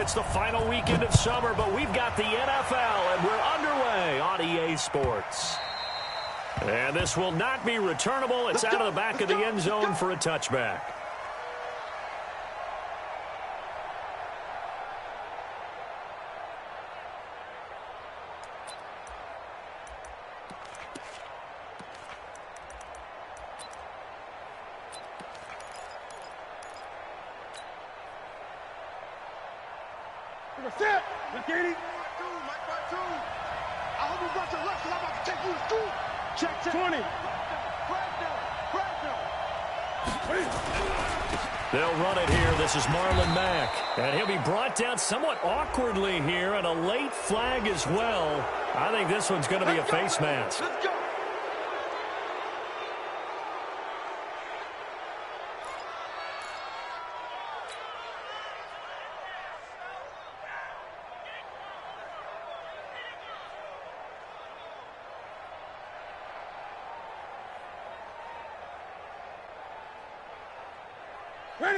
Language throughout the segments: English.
It's the final weekend of summer, but we've got the NFL, and we're underway on EA Sports. And this will not be returnable. It's out of the back of the end zone for a touchback. Set. McGeady. Mike 2. I hope you brought your left, because I'm about to take you to school. Check 20. They'll run it here. This is Marlon Mack. And he'll be brought down somewhat awkwardly here, and a late flag as well. I think this one's going to be a face mask. Let's go.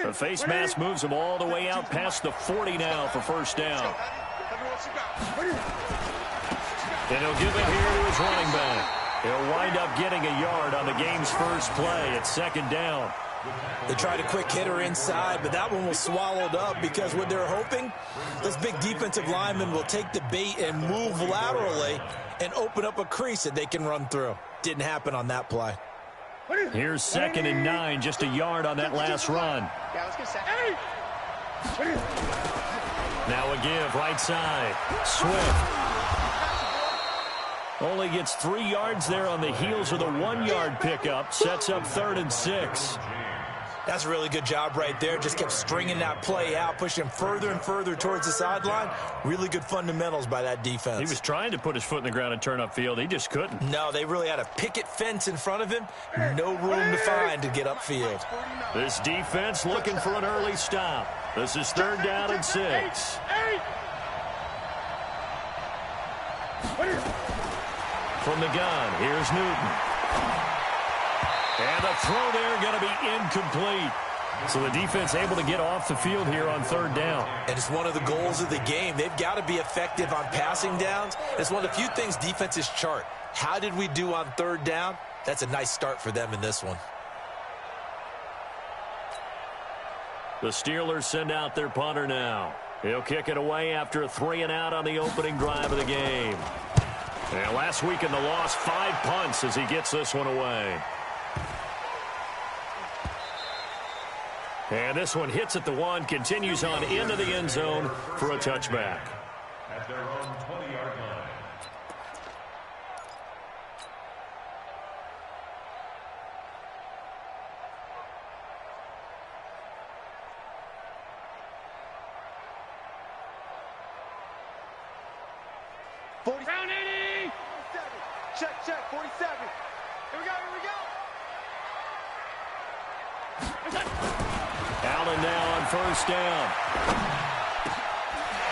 The face mask moves him all the way out past the 40 now for first down. And he'll give it here to his running back. He'll wind up getting a yard on the game's first play. It's second down. They tried a quick hitter inside, but that one was swallowed up because what they're hoping, this big defensive lineman will take the bait and move laterally and open up a crease that they can run through. Didn't happen on that play. Here's 2nd and 9, just a yard on that last run. Now a give, right side. Swift. Only gets 3 yards there on the heels of the 1-yard pickup. Sets up 3rd and 6. That's a really good job right there. Just kept stringing that play out, pushing further and further towards the sideline. Really good fundamentals by that defense. He was trying to put his foot in the ground and turn upfield. He just couldn't. No, they really had a picket fence in front of him. No room to find to get upfield. This defense looking for an early stop. This is 3rd down and 6. From the gun, here's Newton. And the throw there going to be incomplete. So the defense able to get off the field here on 3rd down. And it's one of the goals of the game. They've got to be effective on passing downs. It's one of the few things defenses chart. How did we do on 3rd down? That's a nice start for them in this one. The Steelers send out their punter now. He'll kick it away after a 3-and-out on the opening drive of the game. And last week in the loss, 5 punts as he gets this one away. And this one hits at the 1, continues on into the end zone for a touchback. At their own 20-yard line. Round 80. 47. Check. 47. Here we go. Allen now on 1st down.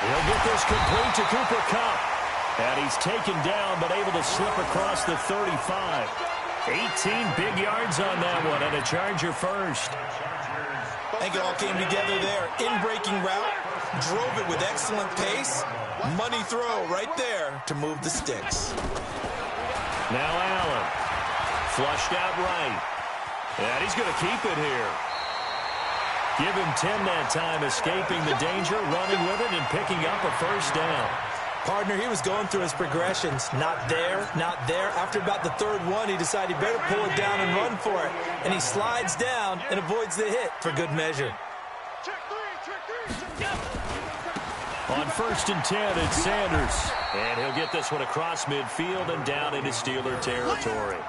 He'll get this complete to Cooper Kupp. And he's taken down, but able to slip across the 35. 18 big yards on that one, and a Charger first. I think it all came together there. In-breaking route, drove it with excellent pace. Money throw right there to move the sticks. Now Allen. Flushed out right. And he's going to keep it here. Give him 10 that time, escaping the danger, running with it, and picking up a first down. Partner, he was going through his progressions. Not there, not there. After about the 3rd one, he decided he better pull it down and run for it. And he slides down and avoids the hit for good measure. On 1st and 10, it's Sanders. And he'll get this one across midfield and down into Steeler territory.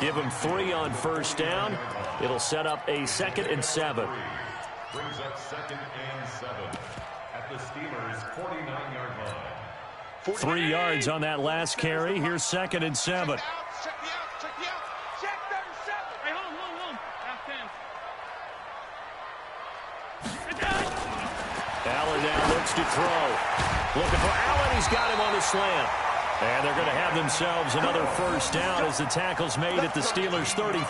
Give him 3 on 1st down. It'll set up a 2nd and 7. Brings up 2nd and 7 at the Steelers' 49-yard line. 3 yards on that last carry. Here's 2nd and 7. Check me out. Check 37. Hey, hold. Allen now looks to throw. Looking for Allen. He's got him on the slant. And they're going to have themselves another first down as the tackle's made at the Steelers' 35.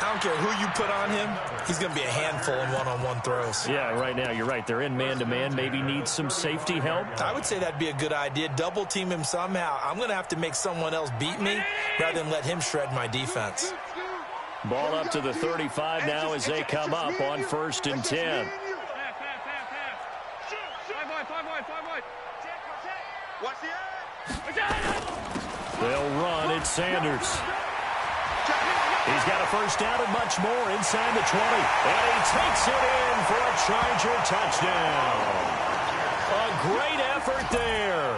I don't care who you put on him, he's going to be a handful in one-on-one throws. Yeah, right now, you're right. They're in man-to-man. Maybe needs some safety help. I would say that'd be a good idea. Double team him somehow. I'm going to have to make someone else beat me rather than let him shred my defense. Ball up to the 35 now as they come up on 1st and 10. They'll run. It's Sanders. He's got a first down and much more inside the 20. And he takes it in for a Charger touchdown. A great effort there.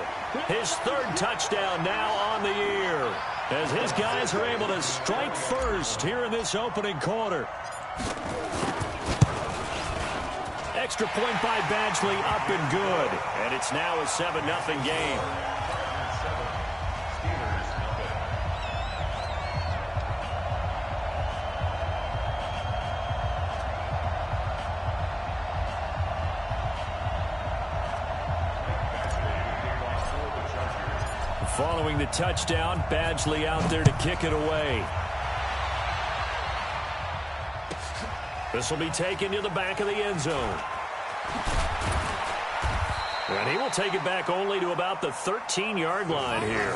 His 3rd touchdown now on the year, as his guys are able to strike first here in this opening quarter. Extra point by Badgley, up and good. And it's now a 7-0 game. Following the touchdown, Badgley out there to kick it away. This will be taken to the back of the end zone. And he will take it back only to about the 13-yard line here.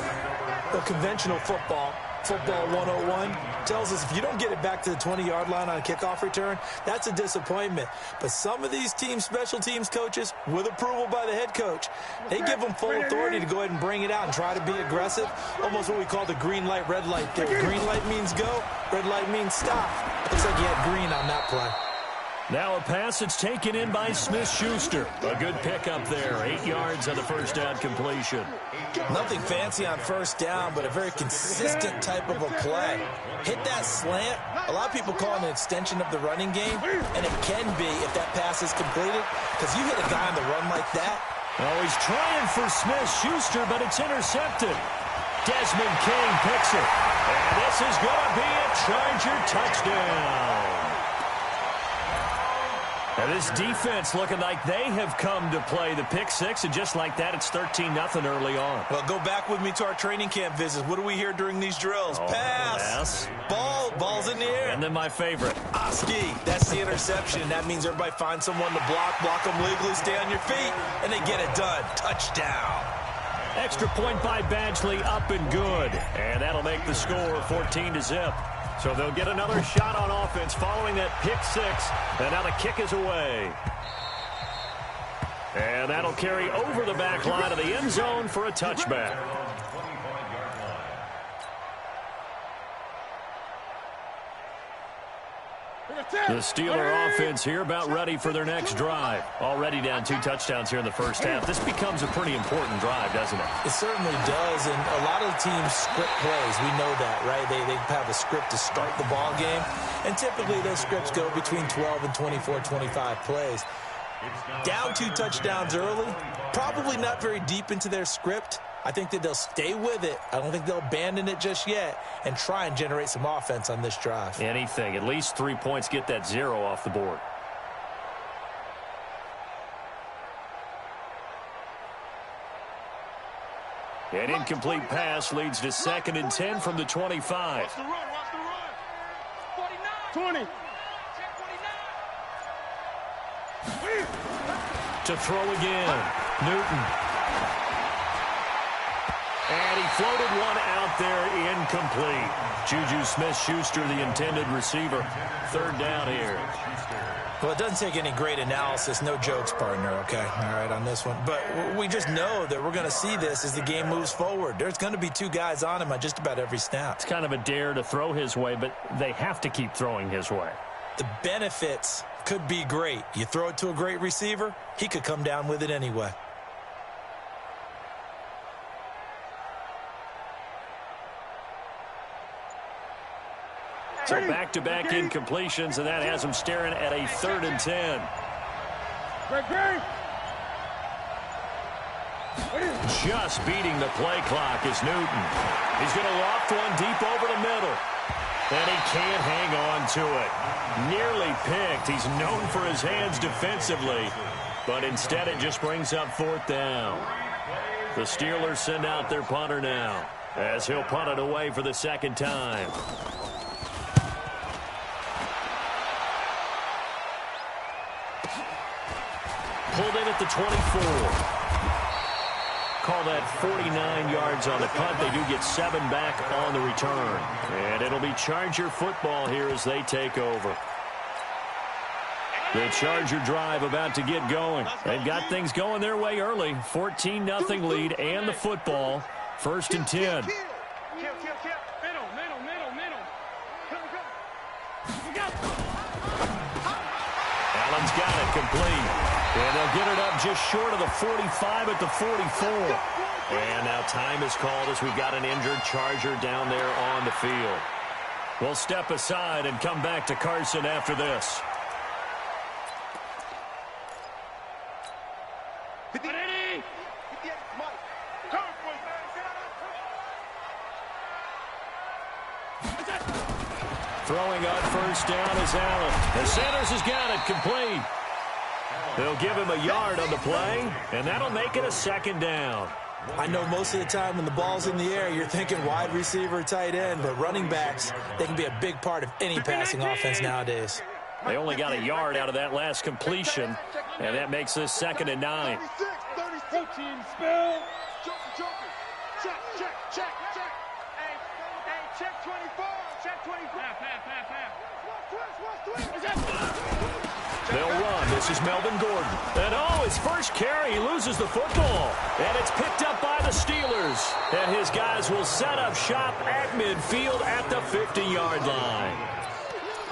Well, conventional football 101, tells us if you don't get it back to the 20-yard line on a kickoff return, that's a disappointment. But some of these teams, special teams coaches, with approval by the head coach, they give them full authority to go ahead and bring it out and try to be aggressive. Almost what we call the green light, red light theory. Green light means go, red light means stop. Looks like he had green on that play. Now a pass that's taken in by Smith-Schuster. A good pickup there. 8 yards on the first down completion. Nothing fancy on first down, but a very consistent type of a play. Hit that slant. A lot of people call it an extension of the running game, and it can be if that pass is completed, because you hit a guy on the run like that. Oh, he's trying for Smith-Schuster, but it's intercepted. Desmond King picks it. And this is going to be a Charger touchdown. Now this defense looking like they have come to play the pick six, and just like that, it's 13-0 early on. Well, go back with me to our training camp visits. What do we hear during these drills? Pass. Ball's in the air. And then my favorite. Oski, that's the interception. That means everybody finds someone to block them legally, stay on your feet, and they get it done. Touchdown. Extra point by Badgley, up and good. And that'll make the score 14-0. So they'll get another shot on offense following that pick six. And now the kick is away. And that'll carry over the back line of the end zone for a touchback. The Steeler offense here about ready for their next drive. Already down 2 touchdowns here in the first half. This becomes a pretty important drive, doesn't it? It certainly does, and a lot of the teams script plays. We know that, right? They have a script to start the ball game, and typically those scripts go between 12 and 24, 25 plays. Down 2 touchdowns early, probably not very deep into their script. I think that they'll stay with it. I don't think they'll abandon it just yet and try and generate some offense on this drive. Anything. At least 3 points, get that 0 off the board. An incomplete pass leads to 2nd and 10 from the 25. Watch the run. 49. 20. To throw again. Newton. And he floated one out there, incomplete. Juju Smith-Schuster, the intended receiver. 3rd down here. Well, it doesn't take any great analysis. No jokes, partner, okay? All right, on this one. But we just know that we're going to see this as the game moves forward. There's going to be 2 guys on him on just about every snap. It's kind of a dare to throw his way, but they have to keep throwing his way. The benefits could be great. You throw it to a great receiver, he could come down with it anyway. So back-to-back incompletions, and that has him staring at a 3rd and 10. Just beating the play clock is Newton. He's going to loft one deep over the middle. And he can't hang on to it. Nearly picked. He's known for his hands defensively, but instead it just brings up 4th down. The Steelers send out their punter now, as he'll punt it away for the 2nd time. pulled in at the 24. Call that 49 yards on the punt. They do get 7 back on the return. And it'll be Charger football here as they take over. The Charger drive about to get going. They've got things going their way early. 14-0 lead and the football. 1st and 10. Allen's got it complete. And they'll get it up just short of the 45 at the 44. And now time is called as we've got an injured Charger down there on the field. We'll step aside and come back to Carson after this. Throwing on 1st down is Allen. And Sanders has got it complete. They'll give him a yard on the play, and that'll make it a 2nd down. I know most of the time when the ball's in the air, you're thinking wide receiver, tight end, but running backs, they can be a big part of any passing offense nowadays. They only got a yard out of that last completion, and that makes this 2nd and 9. 14, spell. Check. Hey, check 24. Check 24. They'll run. This is Melvin Gordon. And his first carry, he loses the football. And it's picked up by the Steelers. And his guys will set up shop at midfield at the 50-yard line.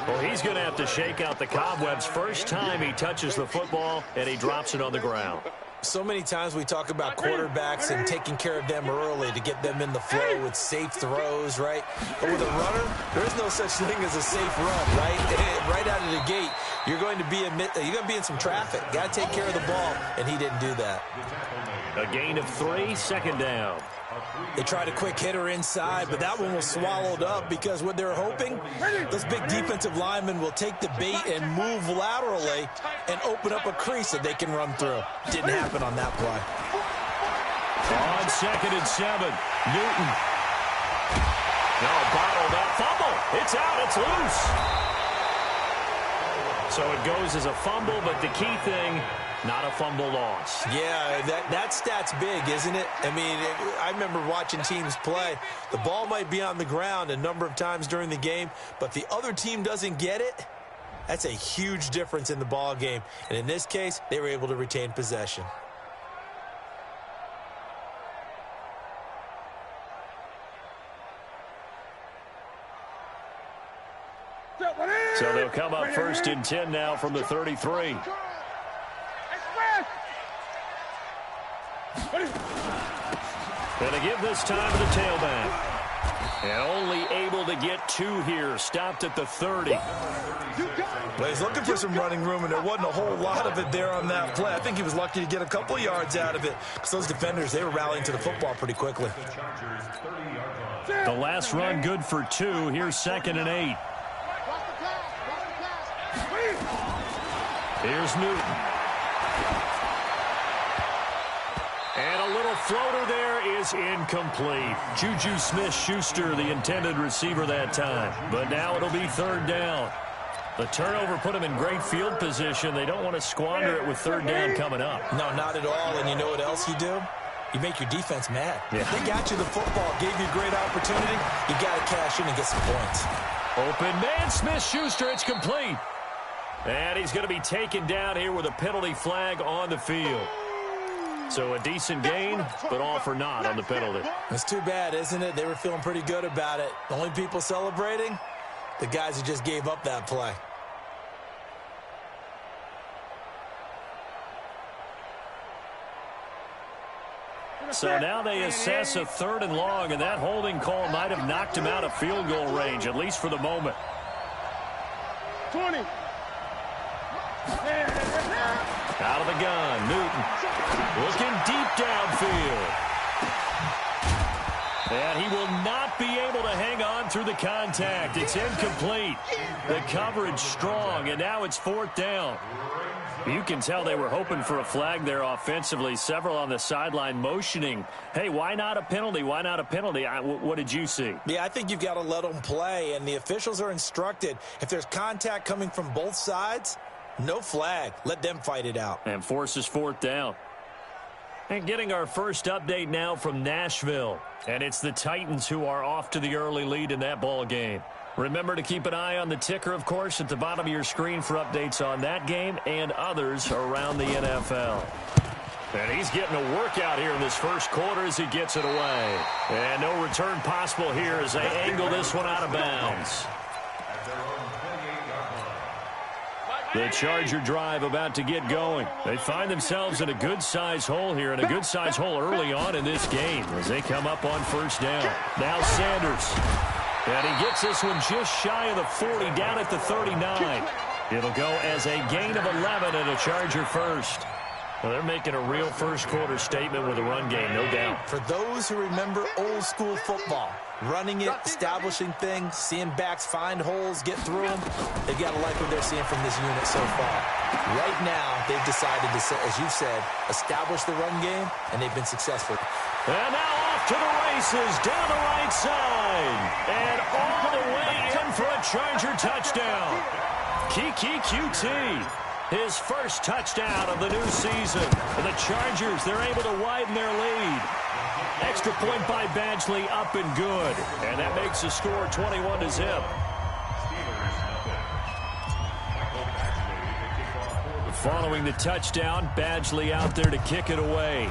Well, he's going to have to shake out the cobwebs first time he touches the football, and he drops it on the ground. So many times we talk about quarterbacks and taking care of them early to get them in the flow with safe throws, right? But with a runner, there is no such thing as a safe run, right? Right out of the gate, you're going to be in some traffic. Got to take care of the ball, and he didn't do that. A gain of 3, 2nd down. They tried a quick hitter inside, but that one was swallowed up because what they're hoping, those big defensive linemen will take the bait and move laterally and open up a crease that they can run through. Didn't happen on that play. On 2nd and 7, Newton. No, bottled up, fumble. It's out, it's loose. So it goes as a fumble, but the key thing, not a fumble loss. Yeah, that stat's big, isn't it? I mean, I remember watching teams play. The ball might be on the ground a number of times during the game, but the other team doesn't get it. That's a huge difference in the ball game. And in this case, they were able to retain possession. So they'll come up 1st and 10 now from the 33. Going to give this time to the tailback. And only able to get 2 here. Stopped at the 30. Well, he's looking for some running room, and there wasn't a whole lot of it there on that play. I think he was lucky to get a couple yards out of it because those defenders, they were rallying to the football pretty quickly. The last run good for 2. Here's 2nd and 8. Here's Newton. And a little floater there is incomplete. Juju Smith-Schuster, the intended receiver that time. But now it'll be 3rd down. The turnover put them in great field position. They don't want to squander it with 3rd down coming up. No, not at all. And you know what else you do? You make your defense mad. Yeah. They got you the football, gave you a great opportunity. You got to cash in and get some points. Open man, Smith-Schuster, it's complete. And he's going to be taken down here with a penalty flag on the field. So a decent gain, but all for naught on the penalty. It's too bad, isn't it? They were feeling pretty good about it. The only people celebrating, the guys who just gave up that play. So now they assess a 3rd and long, and that holding call might have knocked him out of field goal range, at least for the moment. 20. Out of the gun, Newton looking deep downfield. And he will not be able to hang on through the contact. It's incomplete. The coverage strong, and now it's 4th down. You can tell they were hoping for a flag there offensively. Several on the sideline motioning, hey, why not a penalty? Why not a penalty? What did you see? Yeah, I think you've got to let them play, and the officials are instructed. If there's contact coming from both sides, No flag. Let them fight it out. And forces fourth down. And getting our first update now from Nashville. And it's the Titans who are off to the early lead in that ball game. Remember to keep an eye on the ticker, of course, at the bottom of your screen for updates on that game and others around the NFL. And he's getting a workout here in this first quarter as he gets it away. And no return possible here as they angle this one out of bounds. The Charger drive about to get going. They find themselves in a good-sized hole here, and a good-sized hole early on in this game as they come up on first down. Now Sanders. And he gets this one just shy of the 40, down at the 39. It'll go as a gain of 11 and a Charger first. Well, they're making a real first-quarter statement with a run game, no doubt. For those who remember old-school football, running it, establishing things, seeing backs find holes, get through them, they've got to like what they're seeing from this unit so far. Right now, they've decided to, as you said, establish the run game, and they've been successful. And now off to the races, down the right side, and all the way in for a Charger touchdown. Kiki QT. His first touchdown of the new season. And the Chargers, they're able to widen their lead. Extra point by Badgley, up and good. And that makes the score 21-0. Following the touchdown, Badgley out there to kick it away.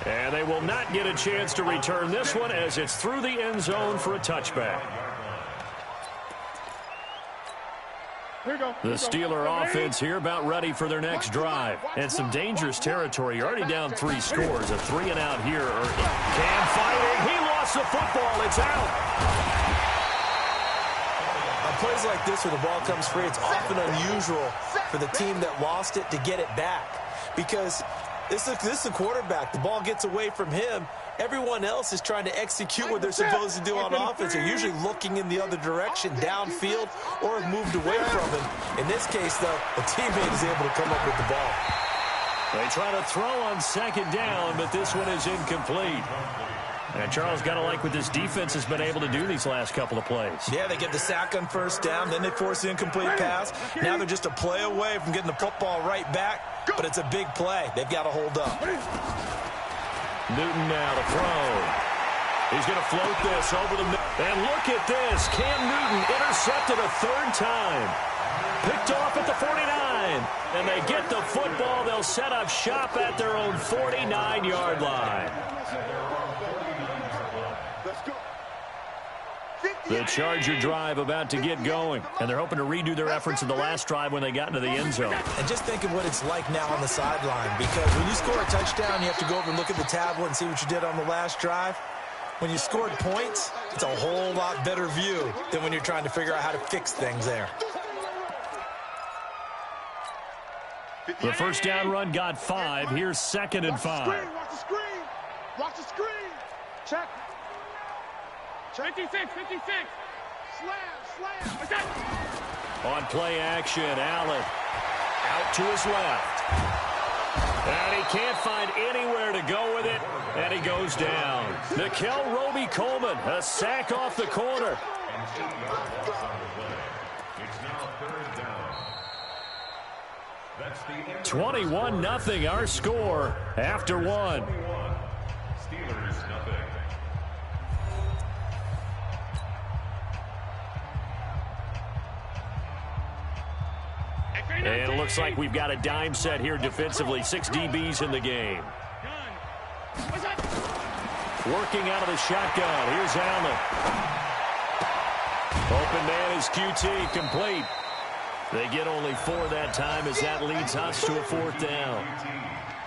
And they will not get a chance to return this one as it's through the end zone for a touchback. The Steeler offense here about ready for their next drive. And some dangerous territory. You're already down 3 scores. A 3-and-out here. Cam fighting. He lost the football. It's out. On plays like this where the ball comes free, it's often unusual for the team that lost it to get it back. Because this is the quarterback. The ball gets away from him. Everyone else is trying to execute what they're supposed to do on offense. They're usually looking in the other direction, downfield, or have moved away from him. In this case, though, a teammate is able to come up with the ball. They try to throw on second down, but this one is incomplete. And Charles got to like what this defense has been able to do these last couple of plays. Yeah, they get the sack on first down, then they force the incomplete pass. Now they're just a play away from getting the football right back, but it's a big play. They've got to hold up. Newton now to throw. He's going to float this over the middle. And look at this. Cam Newton intercepted a third time. Picked off at the 49. And they get the football. They'll set up shop at their own 49-yard line. The Charger drive about to get going. And they're hoping to redo their efforts in the last drive when they got into the end zone. And just think of what it's like now on the sideline. Because when you score a touchdown, you have to go over and look at the tablet and see what you did on the last drive. When you scored points, it's a whole lot better view than when you're trying to figure out how to fix things there. The first down run got 5. Here's 2nd and 5. Watch the screen. Watch the screen. Check. 56. Slam. On play action, Allen out to his left. And he can't find anywhere to go with it, and he goes down. Nickel Roby-Coleman, a sack off the corner. It's now 3rd down. That's the 21-0 our score after 1. Steelers nothing. And it looks like we've got a dime set here defensively. 6 DBs in the game. Working out of the shotgun. Here's Allen. Open man is QT, complete. They get only 4 that time as that leads us to a 4th down.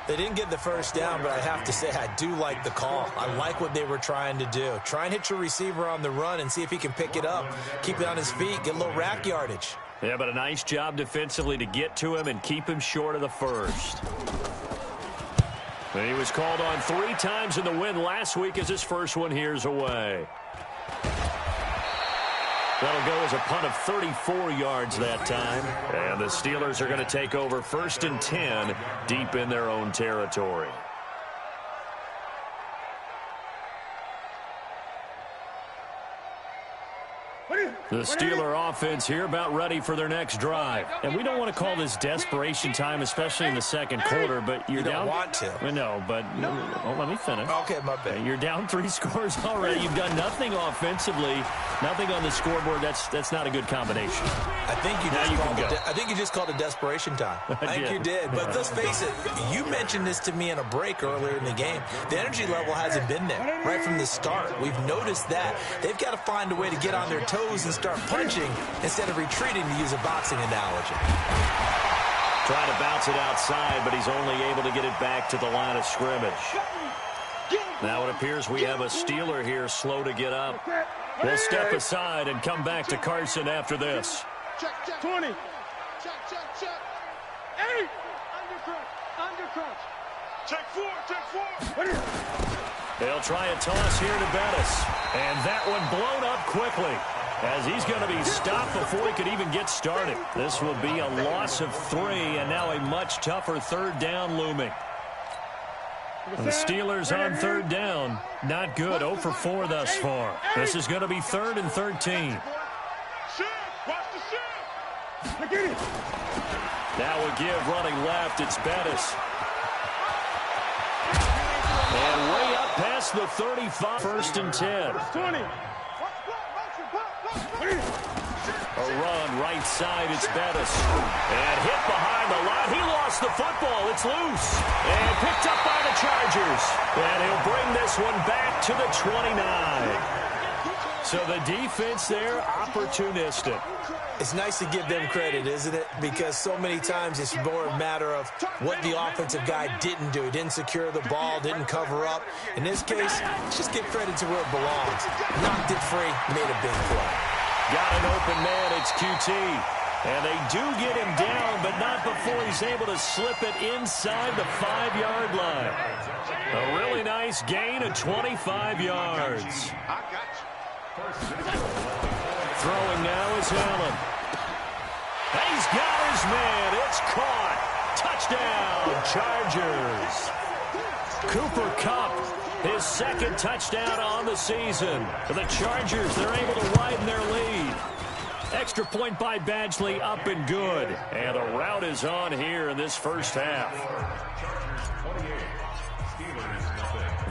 They didn't get the first down, but I have to say I do like the call. I like what they were trying to do. Try and hit your receiver on the run and see if he can pick it up. Keep it on his feet, get a little rack yardage. Yeah, but a nice job defensively to get to him and keep him short of the first. And he was called on 3 times in the win last week as his first one here's away. That'll go as a punt of 34 yards that time. And the Steelers are going to take over 1st and 10 deep in their own territory. What is it? The Steeler offense here about ready for their next drive. And we don't want to call this desperation time, especially in the second quarter, but you're down. You don't want to. No, but let me finish. Okay, my bad. You're down 3 scores already. You've done nothing offensively, nothing on the scoreboard. That's not a good combination. I think you just called it desperation time. I think you did. But let's face it, you mentioned this to me in a break earlier in the game. The energy level hasn't been there right from the start. We've noticed that. They've got to find a way to get on their toes and start punching instead of retreating, to use a boxing analogy. Trying to bounce it outside, but he's only able to get it back to the line of scrimmage. Now it appears we have a Steeler here slow to get up. We'll step aside and come back to Carson after this. Check, 20. Check. 8. Under crunch. Check 4. They'll try a toss here to Bettis. And that one blown up quickly, as he's going to be stopped before he could even get started. This will be a loss of 3, and now a much tougher third down looming. The Steelers on third down. Not good. 0 for 4 thus far. This is going to be 3rd and 13. That will give running left. It's Bettis. And way up past the 35. 1st and 10. 20. A run right side. It's Bettis. And hit behind the line. He lost the football. It's loose. And picked up by the Chargers. And he'll bring this one back to the 29. So the defense there, opportunistic. It's nice to give them credit, isn't it? Because so many times it's more a matter of what the offensive guy didn't do. He didn't secure the ball, didn't cover up. In this case, just give credit to where it belongs. Knocked it free, made a big play. Got an open man, it's QT. And they do get him down, but not before he's able to slip it inside the 5-yard line. A really nice gain of 25 yards. Throwing now is Allen. He's got his man. It's caught. Touchdown, Chargers. Cooper Kupp, his 2nd touchdown on the season. For the Chargers, they're able to widen their lead. Extra point by Badgley, up and good. And the route is on here in this first half.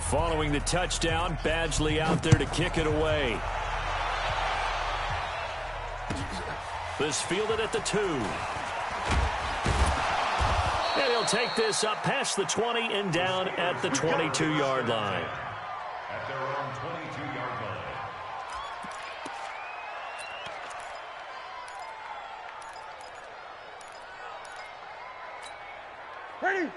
Following the touchdown, Badgley out there to kick it away. This fielded at the 2. And he'll take this up past the 20 and down at the 22-yard line. At their own 22-yard line.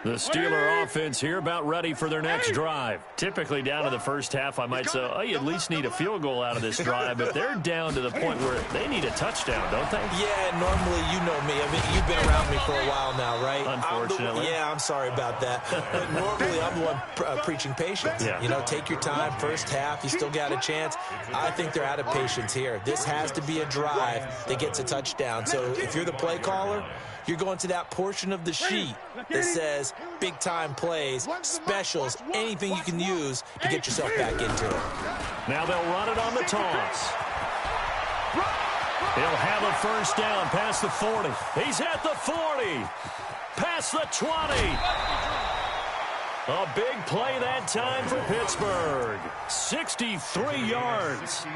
The Steeler offense here about ready for their next drive. Typically down to the first half, I might say, oh, you at least need a field goal out of this drive, but they're down to the point where they need a touchdown, don't they? Yeah, normally, you know me. I mean, you've been around me for a while now, right? Unfortunately. I'm sorry about that. But normally, I'm the one preaching patience. Yeah. You know, take your time. First half, you still got a chance. I think they're out of patience here. This has to be a drive that gets a touchdown. So if you're the play caller, you're going to that portion of the sheet that says big-time plays, specials, anything you can use to get yourself back into it. Now they'll run it on the toss. He'll have a first down past the 40. He's at the 40. Past the 20. A big play that time for Pittsburgh. 63 yards.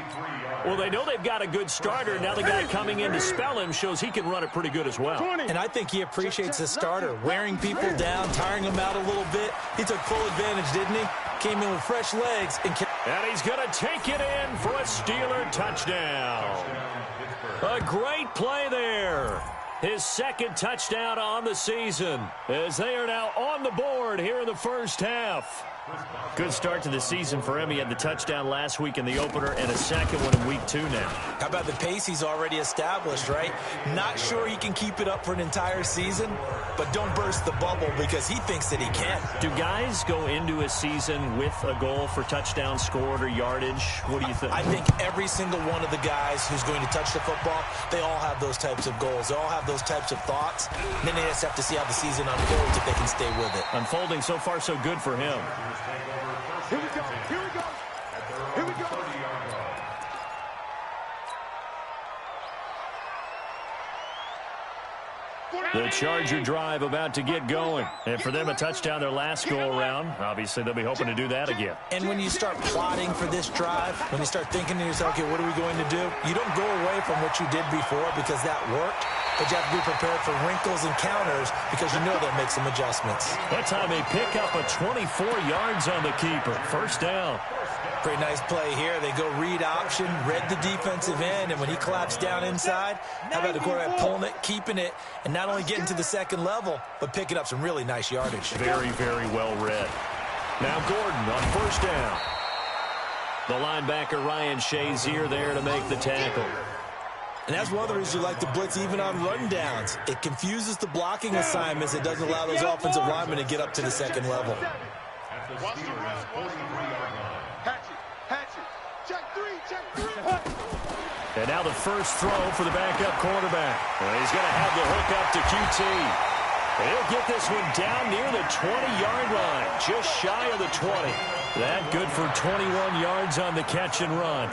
Well, they know they've got a good starter. Now the guy coming in to spell him shows he can run it pretty good as well. And I think he appreciates the starter, wearing people down, tiring them out a little bit. He took full advantage, didn't he? Came in with fresh legs. And he's going to take it in for a Steeler touchdown. A great play there. His 2nd touchdown on the season, as they are now on the board here in the first half. Good start to the season for him. He had the touchdown last week in the opener and a second one in week 2 now. How about the pace he's already established, right? Not sure he can keep it up for an entire season, but don't burst the bubble because he thinks that he can. Do guys go into a season with a goal for touchdown scored or yardage? What do you think? I think every single one of the guys who's going to touch the football, they all have those types of goals. They all have those types of thoughts. And then they just have to see how the season unfolds if they can stay with it. Unfolding so far so good for him. Here we go. The Charger drive about to get going. And for them, a touchdown their last go-around. Obviously, they'll be hoping to do that again. And when you start plotting for this drive, when you start thinking to yourself, okay, what are we going to do? You don't go away from what you did before because that worked. But you have to be prepared for wrinkles and counters because you know they'll make some adjustments. That time they pick up a 24 yards on the keeper. First down. Pretty nice play here. They go read option, read the defensive end, and when he collapsed down inside, how about the quarterback pulling it, keeping it, and not only getting to the second level, but picking up some really nice yardage. Very, very well read. Now Gordon on first down. The linebacker Ryan Shazier there to make the tackle. And that's one of the reasons you like the blitz even on rundowns. It confuses the blocking assignments. It doesn't allow those offensive linemen to get up to the second level. And now the first throw for the backup quarterback. Well, he's going to have the hook up to QT. And he'll get this one down near the 20-yard line, just shy of the 20. That good for 21 yards on the catch and run.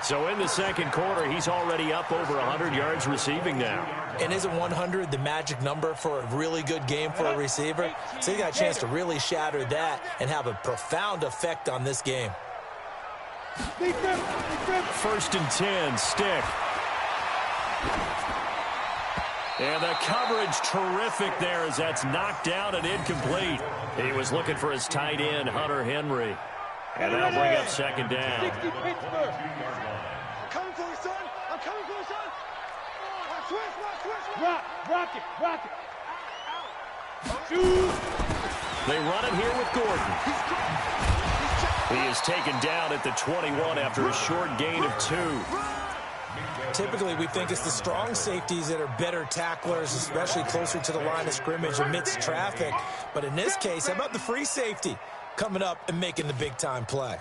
So in the second quarter, he's already up over 100 yards receiving now. And isn't 100 the magic number for a really good game for a receiver? So he got a chance to really shatter that and have a profound effect on this game. First and 10, stick. And the coverage terrific there as that's knocked down and incomplete. He was looking for his tight end, Hunter Henry. And that'll bring up second down. I'm coming for you, son. I'm coming for you, son. Switch. Rock it. They run it here with Gordon. He is taken down at the 21 after a short gain of 2. Typically, we think it's the strong safeties that are better tacklers, especially closer to the line of scrimmage amidst traffic. But in this case, how about the free safety coming up and making the big-time play?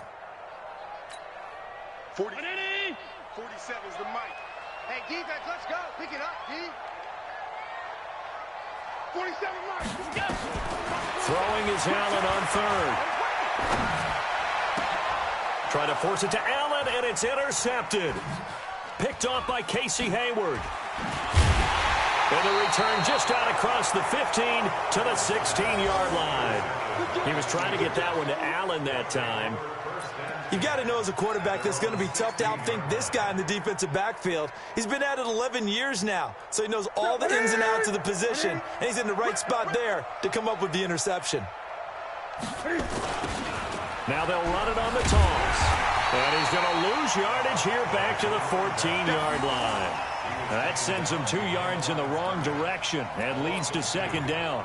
47 is the mic. Hey, defense, let's go. Pick it up, D. 47 mic. Let's go. Throwing is Allen on third. Trying to force it to Allen, and it's intercepted. Picked off by Casey Hayward. And the return just out across the 15 to the 16-yard line. He was trying to get that one to Allen that time. You've got to know as a quarterback that's going to be tough to outthink this guy in the defensive backfield. He's been at it 11 years now, so he knows all the ins and outs of the position, and he's in the right spot there to come up with the interception. Now they'll run it on the toss. And he's going to lose yardage here back to the 14-yard line. That sends him 2 yards in the wrong direction and leads to second down.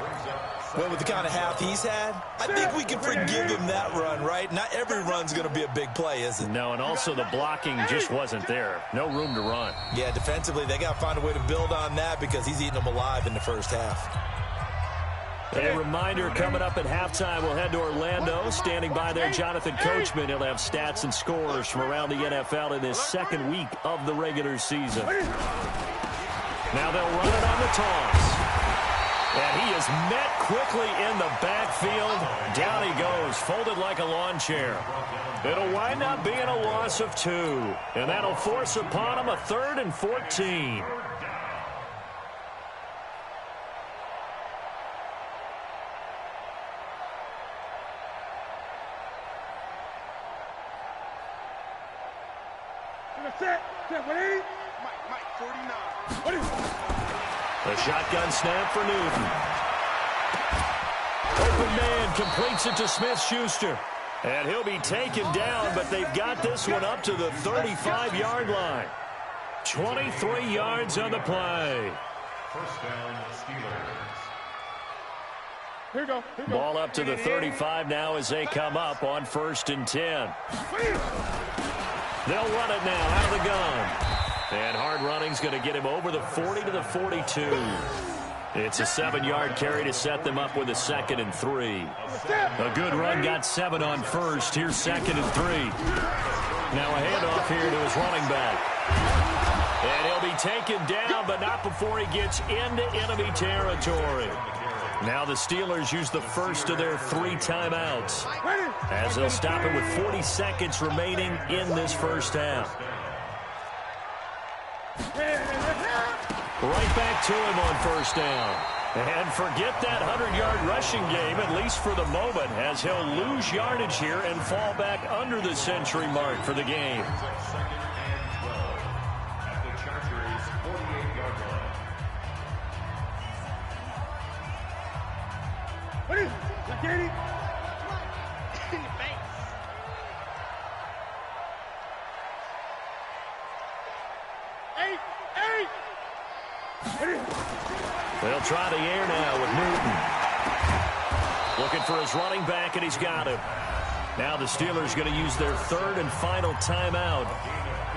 Well, with the kind of half he's had, I think we can forgive him that run, right? Not every run's going to be a big play, is it? No, and also the blocking just wasn't there. No room to run. Yeah, defensively, they got to find a way to build on that because he's eating them alive in the first half. A reminder, coming up at halftime, we'll head to Orlando. Standing by there, Jonathan Coachman. He'll have stats and scores from around the NFL in his second week of the regular season. Now they'll run it on the toss. And he is met quickly in the backfield. Down he goes, folded like a lawn chair. It'll wind up being a loss of 2. And that'll force upon him a 3rd and 14. Mike, 49. The shotgun snap for Newton. Open man completes it to Smith-Schuster. And he'll be taken down, but they've got this one up to the 35-yard line. 23 yards on the play. First down, Steelers. Here we go. Ball up to the 35 now as they come up on 1st and 10. They'll run it now out of the gun. And hard running's going to get him over the 40 to the 42. It's a 7-yard carry to set them up with a 2nd and 3. A good run got 7 on first. Here's 2nd and 3. Now a handoff here to his running back. And he'll be taken down, but not before he gets into enemy territory. Now the Steelers use the first of their 3 timeouts as they'll stop it with 40 seconds remaining in this first half. Right back to him on first down. And forget that 100-yard rushing game, at least for the moment, as he'll lose yardage here and fall back under the century mark for the game. They'll try the air now with Newton. Looking for his running back, and he's got him. Now the Steelers going to use their third and final timeout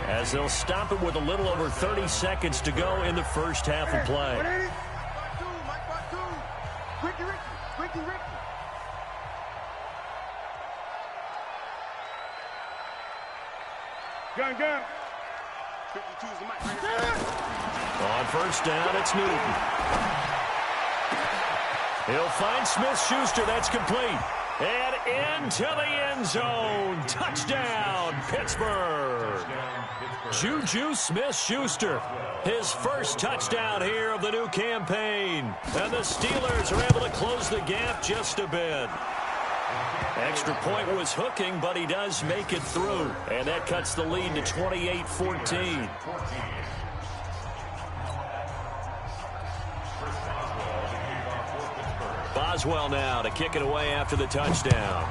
as they'll stop it with a little over 30 seconds to go in the first half of play. Gun. On first down, it's Newton. He'll find Smith-Schuster. That's complete. And into the end zone. Touchdown, Pittsburgh. Juju Smith-Schuster. His first touchdown here of the new campaign. And the Steelers are able to close the gap just a bit. Extra point was hooking, but he does make it through. And that cuts the lead to 28-14. Boswell now to kick it away after the touchdown.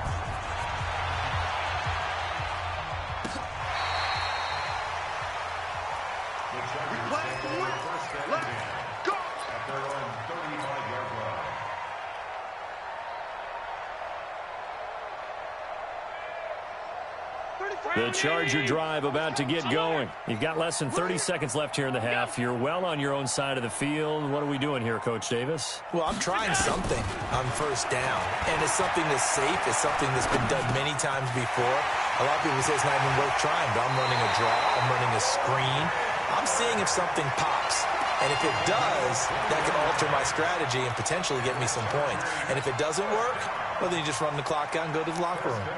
The Charger drive about to get going. You've got less than 30 seconds left here in the half. You're well on your own side of the field. What are we doing here, Coach Davis? Well, I'm trying something on first down, and it's something that's safe. It's something that's been done many times before. A lot of people say it's not even worth trying, but I'm running a draw. I'm running a screen. I'm seeing if something pops. And if it does, that can alter my strategy and potentially get me some points. And if it doesn't work, well, then you just run the clock out and go to the locker room.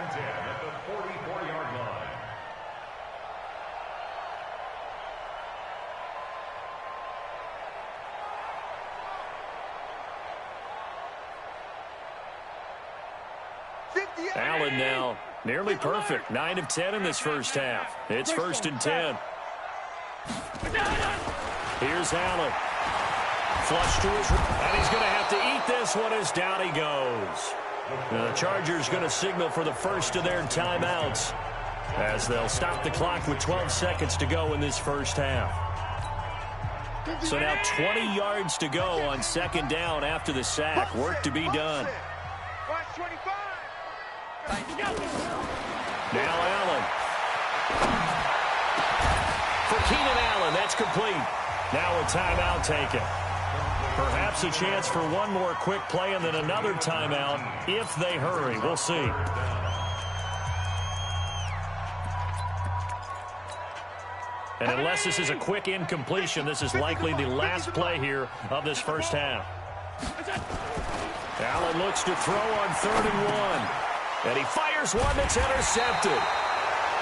Allen now, nearly perfect. 9 of 10 in this first half. It's first and 10. Here's Allen. Flush to his right, and he's going to have to eat this one as down he goes. The Chargers going to signal for the first of their timeouts as they'll stop the clock with 12 seconds to go in this first half. So now 20 yards to go on second down after the sack. Work to be done. Now Allen. For Keenan Allen, that's complete. Now a timeout taken. Perhaps a chance for one more quick play and then another timeout if they hurry. We'll see. And unless this is a quick incompletion, this is likely the last play here of this first half. Allen looks to throw on 3rd and 1. And he fires one that's intercepted.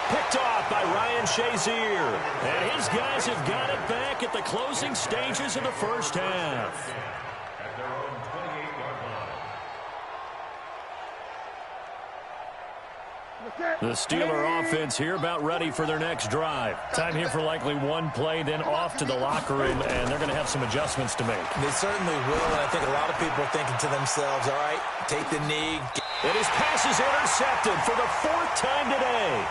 Picked off by Ryan Shazier. And his guys have got it back at the closing stages of the first half. At their own 28-yard line. The Steeler offense here about ready for their next drive. Time here for likely one play, then off to the locker room, and they're going to have some adjustments to make. They certainly will, and I think a lot of people are thinking to themselves, all right, take the knee. And his pass is intercepted for the 4th time today.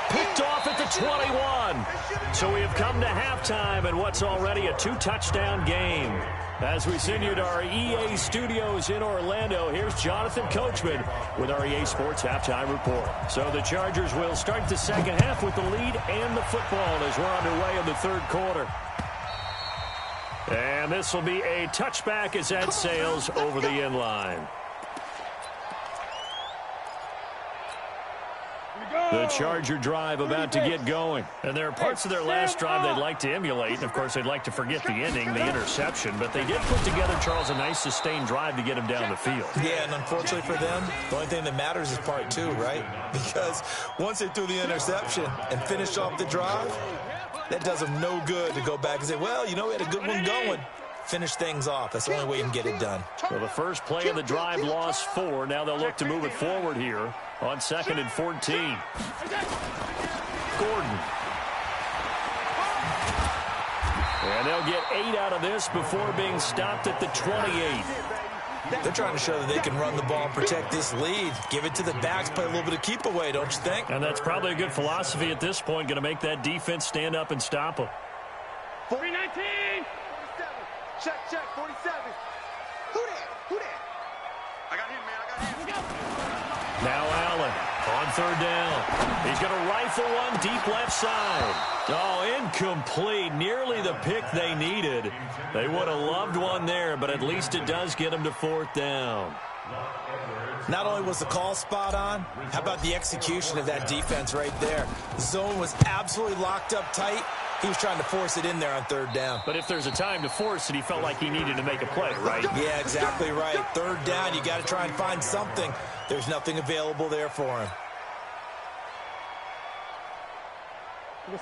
Picked off at the 21. So we have come to halftime in what's already a 2-touchdown game. As we send you to our EA studios in Orlando, here's Jonathan Coachman with our EA Sports Halftime Report. So the Chargers will start the second half with the lead and the football as we're underway in the 3rd quarter. And this will be a touchback as that sails over the end line. The Charger drive about to get going. And there are parts of their last drive they'd like to emulate. And, of course, they'd like to forget the ending, the interception. But they did put together, Charles, a nice sustained drive to get him down the field. Yeah, and unfortunately for them, the only thing that matters is part 2, right? Because once they threw the interception and finished off the drive, That does them no good to go back and say, well, you know, we had a good one going. Finish things off. That's the only way you can get it done. Well, the first play of the drive lost 4. Now they'll look to move it forward here on 2nd and 14. Gordon. And they'll get 8 out of this before being stopped at the 28. They're trying to show that they can run the ball and protect this lead. Give it to the backs, play a little bit of keep away, don't you think? And that's probably a good philosophy at this point, going to make that defense stand up and stop them. 40-19. 47. Check, 47. Who that? I got him, man. I got him. Now Allen on 3rd down. He's going to rifle one deep left side. Oh, incomplete. Nearly the pick they needed. They would have loved one there, but at least it does get them to 4th down. Not only was the call spot on, how about the execution of that defense right there? The zone was absolutely locked up tight. He was trying to force it in there on 3rd down. But if there's a time to force it, he felt like he needed to make a play, right? Yeah, exactly right. 3rd down, you got to try and find something. There's nothing available there for him.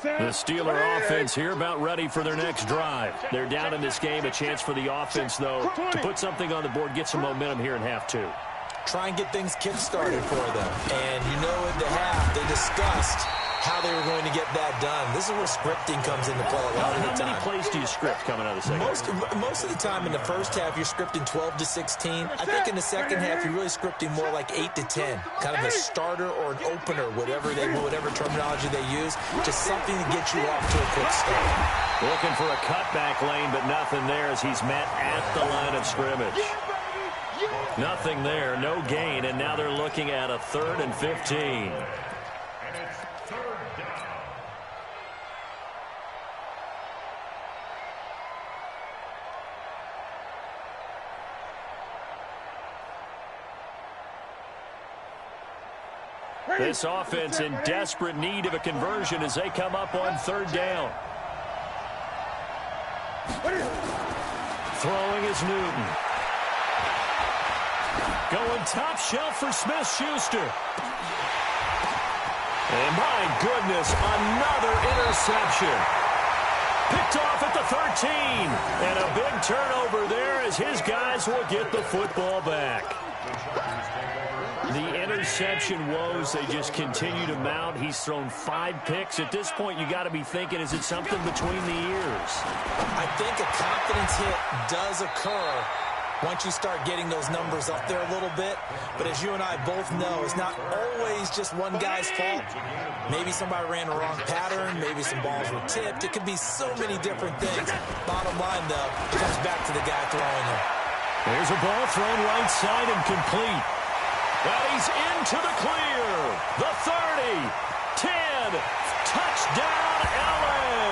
The Steeler offense here about ready for their next drive. They're down in this game. A chance for the offense, though, to put something on the board, get some momentum here in half 2. Try and get things kick-started for them. And you know in the half, they discussed how they were going to get that done. This is where scripting comes into play a lot of the time. How many plays do you script coming out of the second? Most of the time in the first half, you're scripting 12 to 16. I think in the second half, you're really scripting more like 8 to 10. Kind of a starter or an opener, whatever terminology they use. Just something to get you off to a quick start. Looking for a cutback lane, but nothing there as he's met at the line of scrimmage. Nothing there, no gain, and now they're looking at a 3rd and 15. This offense in desperate need of a conversion as they come up on 3rd down. Throwing is Newton. Going top shelf for Smith-Schuster. And my goodness, another interception. Picked off at the 13. And a big turnover there as his guys will get the football back. The interception woes, they just continue to mount. He's thrown 5 picks. At this point, you got to be thinking, is it something between the ears? I think a confidence hit does occur once you start getting those numbers up there a little bit. But as you and I both know, it's not always just one guy's fault. Maybe somebody ran a wrong pattern. Maybe some balls were tipped. It could be so many different things. Bottom line, though, it comes back to the guy throwing them. There's a ball thrown right side and complete. And he's into the clear. The 30, 10, touchdown LA.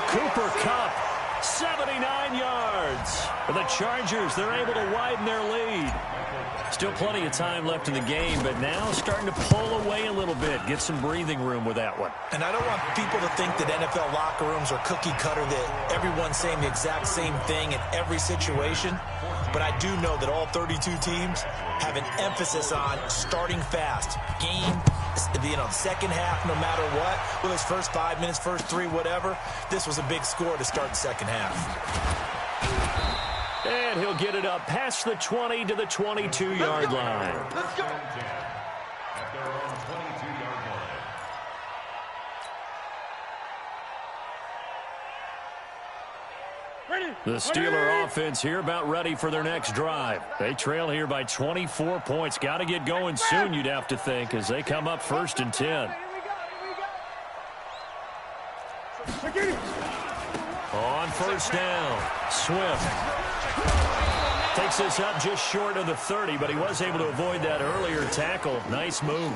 Cooper Kupp, 79 yards. And the Chargers, they're able to widen their lead. Still plenty of time left in the game, but now starting to pull away a little bit. Get some breathing room with that one. And I don't want people to think that NFL locker rooms are cookie cutter, that everyone's saying the exact same thing in every situation. But I do know that all 32 teams have an emphasis on starting fast. Game, the second half, no matter what, whether it's first 5 minutes, first 3, whatever, this was a big score to start the second half. And he'll get it up past the 20 to the 22-yard line. Let's go. At their own 22-yard line. The Steeler offense here about ready for their next drive. They trail here by 24 points. Got to get going soon, you'd have to think, as they come up 1st and 10. On 1st down, Swift takes this up just short of the 30, but he was able to avoid that earlier tackle. Nice move.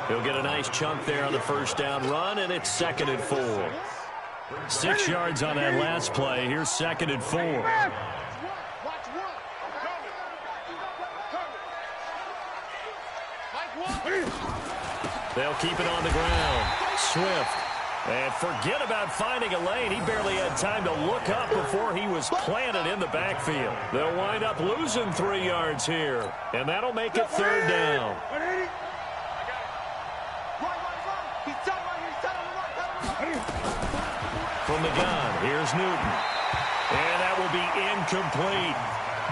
He'll get a nice chunk there on the 1st down run, and it's 2nd and 4. 6 yards on that last play. Here's 2nd and 4. They'll keep it on the ground. Swift. And forget about finding a lane. He barely had time to look up before he was planted in the backfield. They'll wind up losing 3 yards here. And that'll make it 3rd down. from the gun. Here's Newton. And that will be incomplete.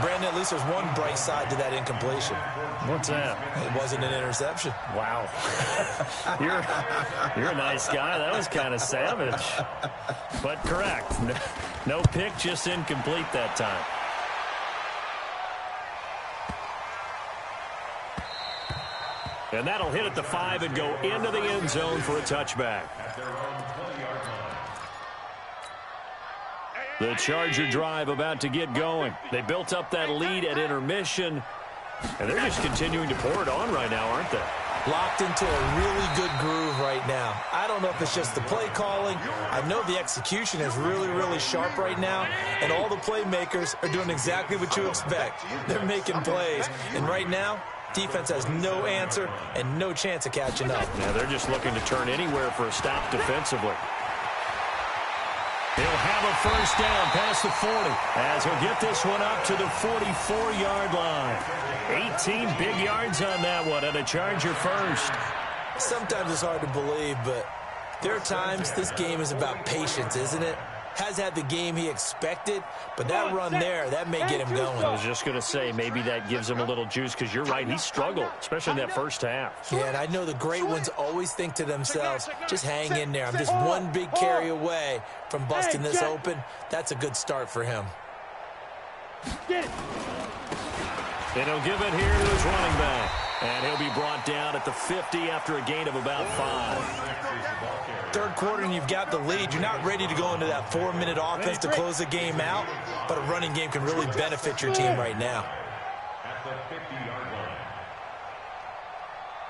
Brandon, at least there's one bright side to that incompletion. What's that? It wasn't an interception. Wow. You're a nice guy. That was kind of savage. But correct. No pick, just incomplete that time. And that'll hit at the 5 and go into the end zone for a touchback. The Charger drive about to get going. They built up that lead at intermission, and they're just continuing to pour it on right now, aren't they? Locked into a really good groove right now. I don't know if it's just the play calling. I know the execution is really, really sharp right now, and all the playmakers are doing exactly what you expect. They're making plays, and right now, defense has no answer and no chance of catching up. Yeah, they're just looking to turn anywhere for a stop defensively. He'll have a first down past the 40 as he'll get this one up to the 44-yard line. 18 big yards on that one and a Charger first. Sometimes it's hard to believe, but there are times this game is about patience, isn't it? Has had the game he expected, but that run there, that may get him going. I was just going to say, maybe that gives him a little juice, because you're right, he struggled, especially in that first half. Yeah, and I know the great ones always think to themselves, just hang in there. I'm just one big carry away from busting this open. That's a good start for him. And he'll give it here to his running back. And he'll be brought down at the 50 after a gain of about 5. Third quarter and you've got the lead. You're not ready to go into that 4-minute offense to close the game out, but a running game can really benefit your team right now. At the 50-yard line.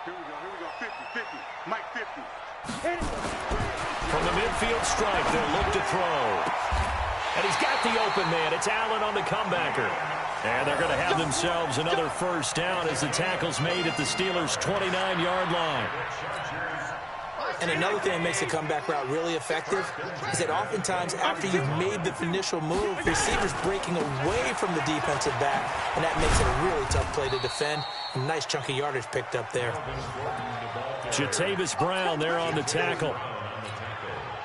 Here we go, 50, 50, Mike 50. From the midfield strike, they'll look to throw. And he's got the open man. It's Allen on the comebacker. And they're going to have themselves another first down as the tackle's made at the Steelers' 29-yard line. And another thing that makes a comeback route really effective is that oftentimes after you've made the initial move, receivers breaking away from the defensive back, and that makes it a really tough play to defend. A nice chunk of yardage picked up there. Jatavis Brown there on the tackle.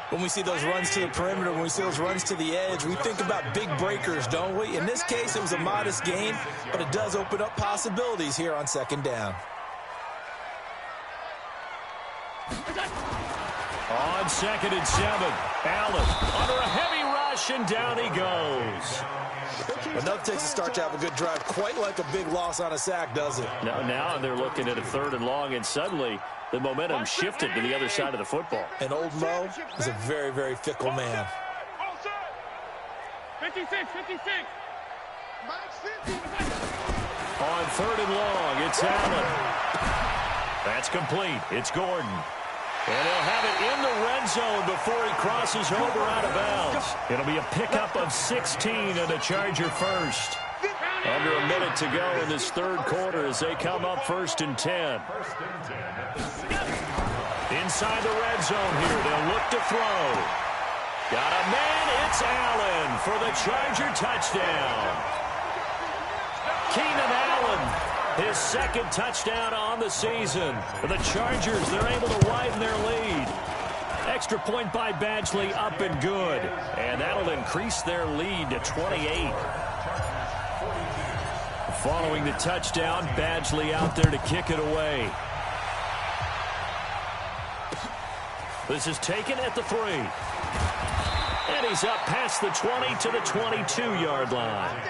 When we see those runs to the perimeter, when we see those runs to the edge, we think about big breakers, don't we? In this case, it was a modest gain, but it does open up possibilities here on second down. On 2nd and 7, Allen under a heavy rush, and down he goes. Enough takes a start to have a good drive, quite like a big loss on a sack, does it? Now they're looking at a 3rd and long, and suddenly the momentum shifted to the other side of the football. And old Mo is a very, very fickle man. 56, 56. On 3rd and long, it's Allen. That's complete. It's Gordon. And he'll have it in the red zone before he crosses over out of bounds. It'll be a pickup of 16 and a Charger first. Under a minute to go in this 3rd quarter as they come up 1st and 10. Inside the red zone here, they'll look to throw. Got a man, it's Allen for the Charger touchdown. Keenan Allen, his 2nd touchdown on the season. The Chargers, they're able to widen their lead. Extra point by Badgley, up and good. And that'll increase their lead to 28. Following the touchdown, Badgley out there to kick it away. This is taken at the 3. And he's up past the 20 to the 22-yard line.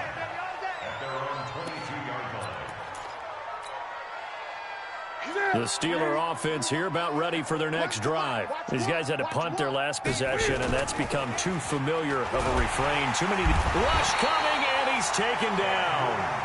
The Steeler offense here about ready for their next drive. These guys had to punt their last possession, and that's become too familiar of a refrain. Too many. Rush coming, and he's taken down.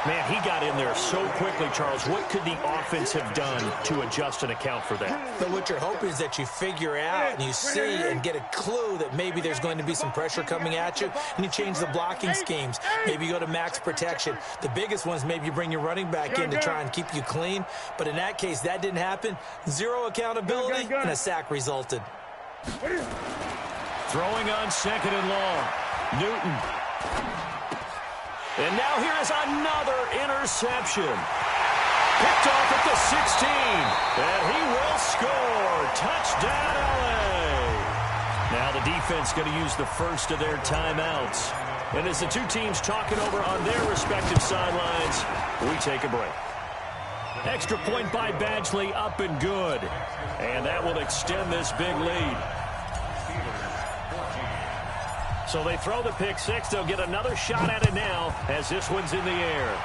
Man, he got in there so quickly, Charles. What could the offense have done to adjust and account for that? But what you're hoping is that you figure out and you see and get a clue that maybe there's going to be some pressure coming at you, and you change the blocking schemes. Maybe you go to max protection. The biggest ones, maybe you bring your running back in to try and keep you clean. But in that case, that didn't happen. Zero accountability, and a sack resulted. Throwing on 2nd and long. Newton. And now here is another interception. Picked off at the 16. And he will score. Touchdown, LA. Now the defense going to use the first of their timeouts. And as the two teams talking over on their respective sidelines, we take a break. Extra point by Badgley, up and good. And that will extend this big lead. So they throw the pick six. They'll get another shot at it now as this one's in the air.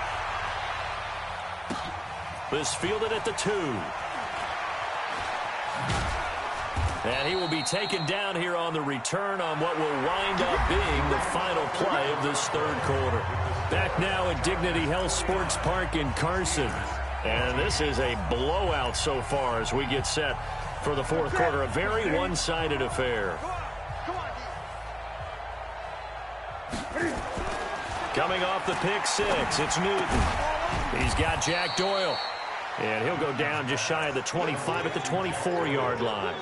This fielded at the 2. And he will be taken down here on the return on what will wind up being the final play of this third quarter. Back now at Dignity Health Sports Park in Carson. And this is a blowout so far as we get set for the fourth quarter. A very one-sided affair. Coming off the pick six, it's Newton. He's got Jack Doyle. And he'll go down just shy of the 25 at the 24-yard line.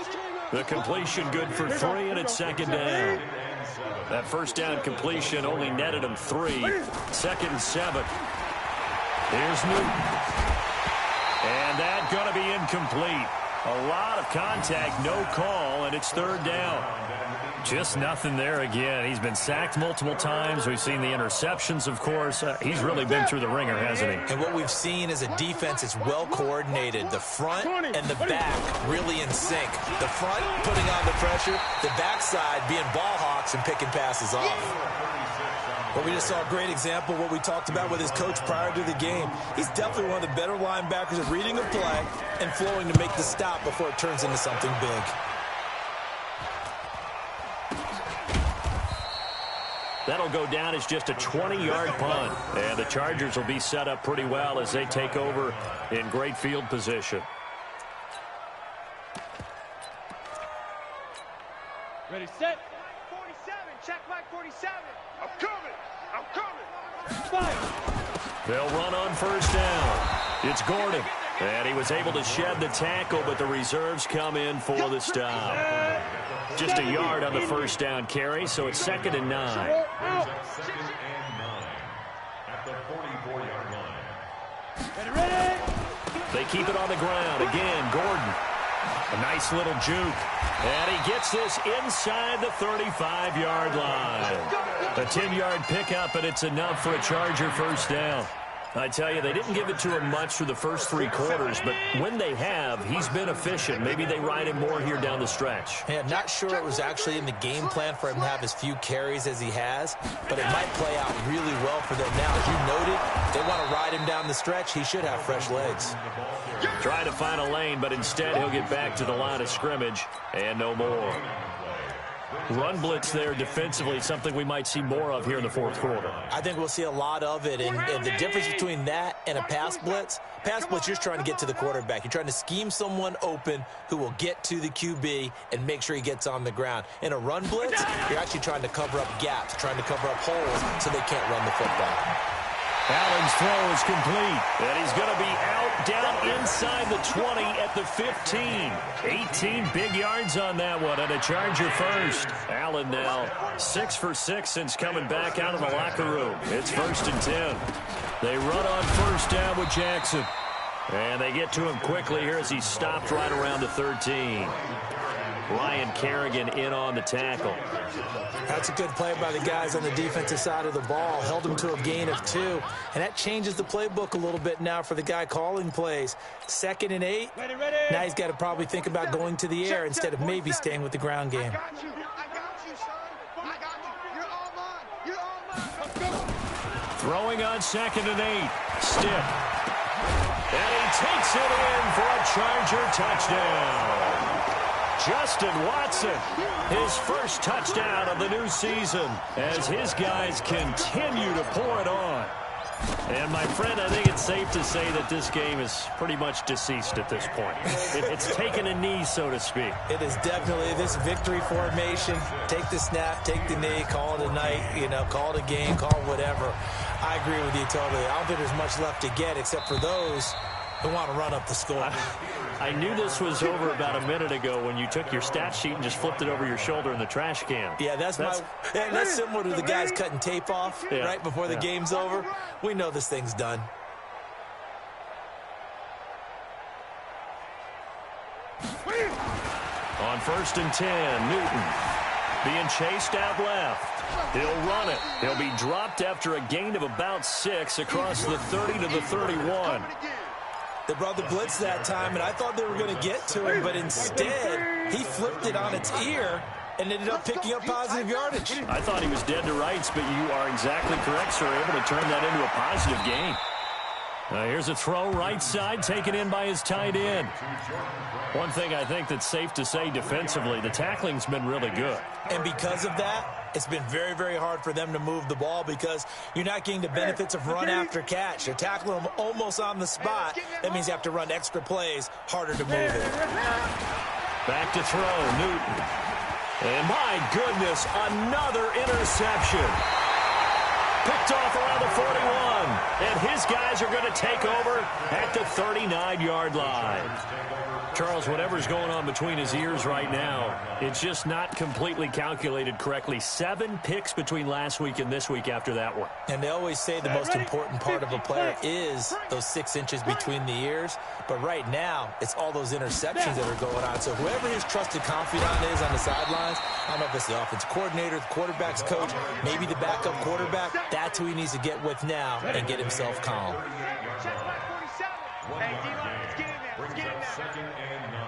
The completion good for 3, and it's second down. That first down completion only netted him 3. 2nd and 7. Here's Newton. And that going to be incomplete. A lot of contact, no call, and it's third down. Just nothing there again. He's been sacked multiple times. We've seen the interceptions, of course. He's really been through the ringer, hasn't he? And what we've seen is a defense that's well coordinated. The front and the back really in sync. The front putting on the pressure, the backside being ball hawks and picking passes off. But we just saw a great example of what we talked about with his coach prior to the game. He's definitely one of the better linebackers at reading a play and flowing to make the stop before it turns into something big. That'll go down as just a 20-yard punt. And the Chargers will be set up pretty well as they take over in great field position. Ready, set. 47. Check Mike 47. I'm coming. I'm coming. Fire. They'll run on first down. It's Gordon. And he was able to shed the tackle, but the reserves come in for the stop. Just a yard on the first down carry, so it's 2nd and 9. 2nd and 9 at the 44-yard line. Ready. They keep it on the ground. Again, Gordon. A nice little juke. And he gets this inside the 35-yard line. A 10-yard pickup, and it's enough for a Charger first down. I tell you, they didn't give it to him much through the first 3 quarters, but when they have, he's been efficient. Maybe they ride him more here down the stretch. Yeah, I'm not sure it was actually in the game plan for him to have as few carries as he has, but it might play out really well for them now. As you noted, they want to ride him down the stretch. He should have fresh legs. Try to find a lane, but instead he'll get back to the line of scrimmage and no more. Run blitz there defensively, something we might see more of here in the fourth quarter. I think we'll see a lot of it, and the difference between that and a pass blitz, you're just trying to get to the quarterback. You're trying to scheme someone open who will get to the QB and make sure he gets on the ground. In a run blitz, you're actually trying to cover up gaps, trying to cover up holes so they can't run the football. Allen's throw is complete, and he's going to be out down inside the 20 at the 15. 18 big yards on that one, and a Charger first. Allen now 6 for 6 since coming back out of the locker room. It's 1st and 10. They run on first down with Jackson, and they get to him quickly here as he stopped right around the 13. Ryan Kerrigan in on the tackle. That's a good play by the guys on the defensive side of the ball. Held him to a gain of 2. And that changes the playbook a little bit now for the guy calling plays. 2nd and 8. Ready. Now he's got to probably think about going to the air instead of maybe staying with the ground game. I got you, son. I got you. You're all mine. You're all mine. Let's go. Throwing on 2nd and 8. Stiff. And he takes it in for a Charger touchdown. Justin Watson, his first touchdown of the new season as his guys continue to pour it on. And, my friend, I think it's safe to say that this game is pretty much deceased at this point. It's taken a knee, so to speak. It is definitely this victory formation. Take the snap, take the knee, call it a night, call it a game, call it whatever. I agree with you totally. I don't think there's much left to get except for those who want to run up the score. I knew this was over about a minute ago when you took your stat sheet and just flipped it over your shoulder in the trash can. Yeah, that's similar to the guys cutting tape off right before the game's over. We know this thing's done. On 1st and 10, Newton. being chased out left. He'll run it. He'll be dropped after a gain of about 6 across the 30 to the 31. They brought the blitz that time, and I thought they were going to get to him, but instead he flipped it on its ear and ended up picking up positive yardage. I thought he was dead to rights, but you are exactly correct, sir. Able to turn that into a positive gain. Here's a throw right side, taken in by his tight end. One thing I think that's safe to say defensively, the tackling's been really good. And because of that, it's been very, very hard for them to move the ball because you're not getting the benefits of run after catch. You're tackling them almost on the spot. That means you have to run extra plays, harder to move it. Back to throw, Newton. And my goodness, another interception. Picked off around the 41. And his guys are going to take over at the 39-yard line. Charles, whatever's going on between his ears right now, it's just not completely calculated correctly. 7 picks between last week and this week after that one. And they always say the most important part of a player is those 6 inches between the ears. But right now, it's all those interceptions that are going on. So whoever his trusted confidant is on the sidelines, I don't know if it's the offensive coordinator, the quarterback's coach, maybe the backup quarterback, that's who he needs to get with now and get himself calm. Hey, D-line, let's get in there. Let's get in there. Second and 9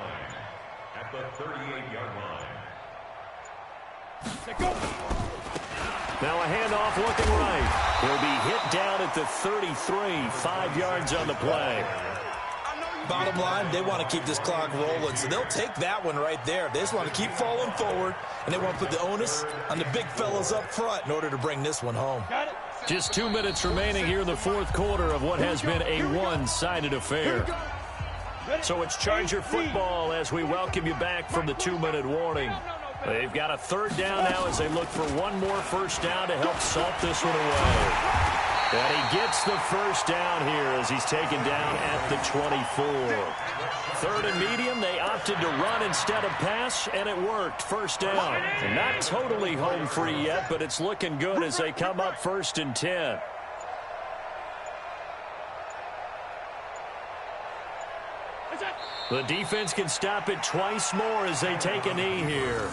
at the 38-yard line. Now a handoff looking right. He'll be hit down at the 33, 5 yards on the play. Bottom line, they want to keep this clock rolling, so they'll take that one right there. They just want to keep falling forward, and they want to put the onus on the big fellas up front in order to bring this one home. Just 2 minutes remaining here in the fourth quarter of what has been a one-sided affair. So it's Charger football as we welcome you back from the 2-minute warning. They've got a third down now as they look for one more first down to help salt this one away. And he gets the first down here as he's taken down at the 24. Third and medium, they opted to run instead of pass, and it worked. First down. And not totally home free yet, but it's looking good as they come up 1st and 10. The defense can stop it twice more as they take a knee here.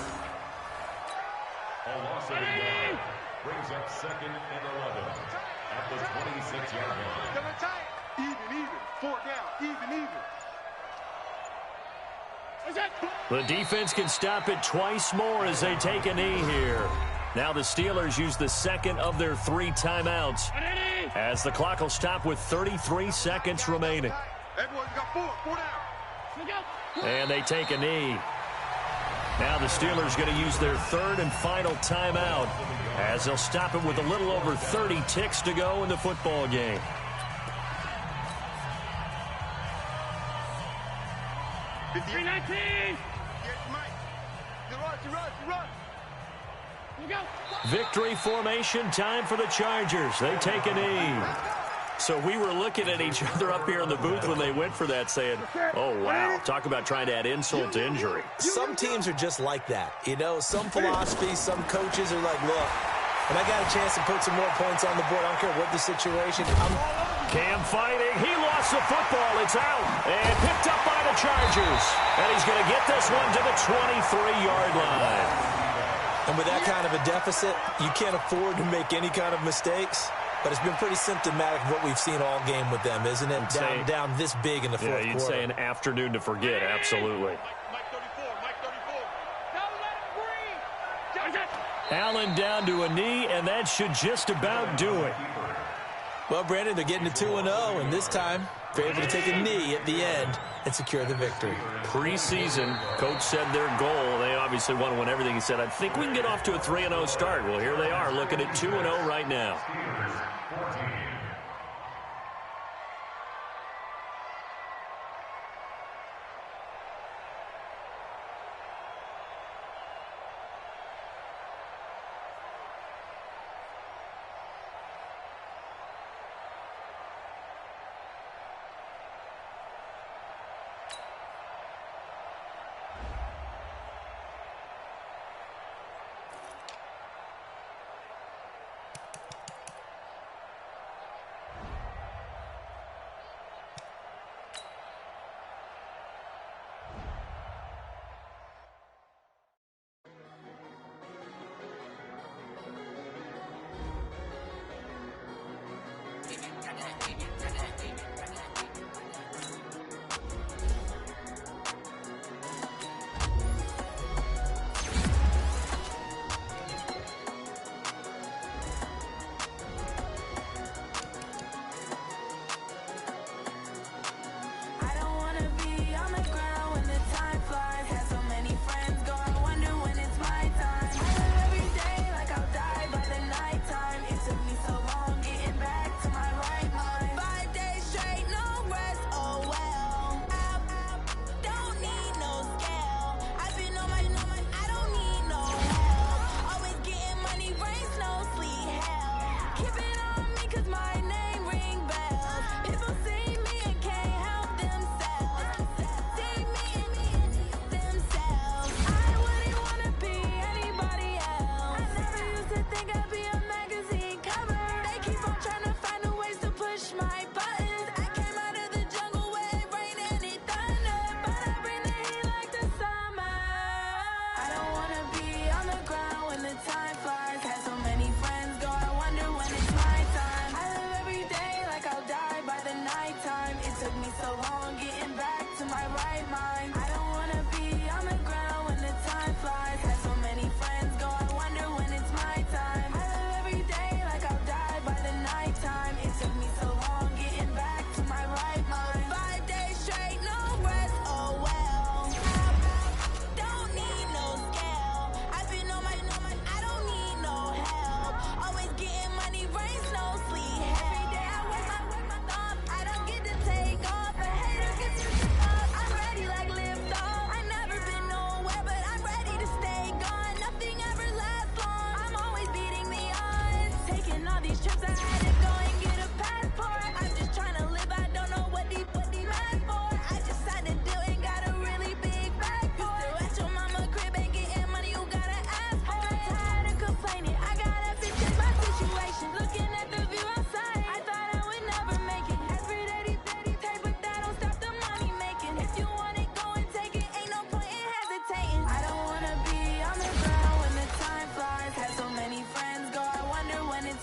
A loss of a yard brings up 2nd and 11 at the 26-yard line. Double tight. Even. 4 down. Even. The defense can stop it twice more as they take a knee here. Now the Steelers use the second of their 3 timeouts as the clock will stop with 33 seconds remaining. Everyone's got 4 down. And they take a knee. Now the Steelers going to use their 3rd and final timeout as they'll stop it with a little over 30 ticks to go in the football game. Victory formation time for the Chargers. They take a knee. So we were looking at each other up here in the booth when they went for that saying, oh, wow, talk about trying to add insult to injury. Some teams are just like that. You know, some philosophies, some coaches are like, look, when I got a chance to put some more points on the board, I don't care what the situation. Cam fighting. He lost the football. It's out. And picked up by the Chargers. And he's going to get this one to the 23-yard line. And with that kind of a deficit, you can't afford to make any kind of mistakes. But it's been pretty symptomatic of what we've seen all game with them, isn't it? Down this big in the fourth quarter. Yeah, you'd say an afternoon to forget. Absolutely. Mike 34. Don't let him breathe. Allen down to a knee, and that should just about do it. Well, Brandon, they're getting to 2-0, and this time they're able to take a knee at the end and secure the victory. Preseason, coach said their goal, they obviously want to win everything. He said, I think we can get off to a 3-0 start. Well, here they are looking at 2-0 right now.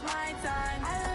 my time.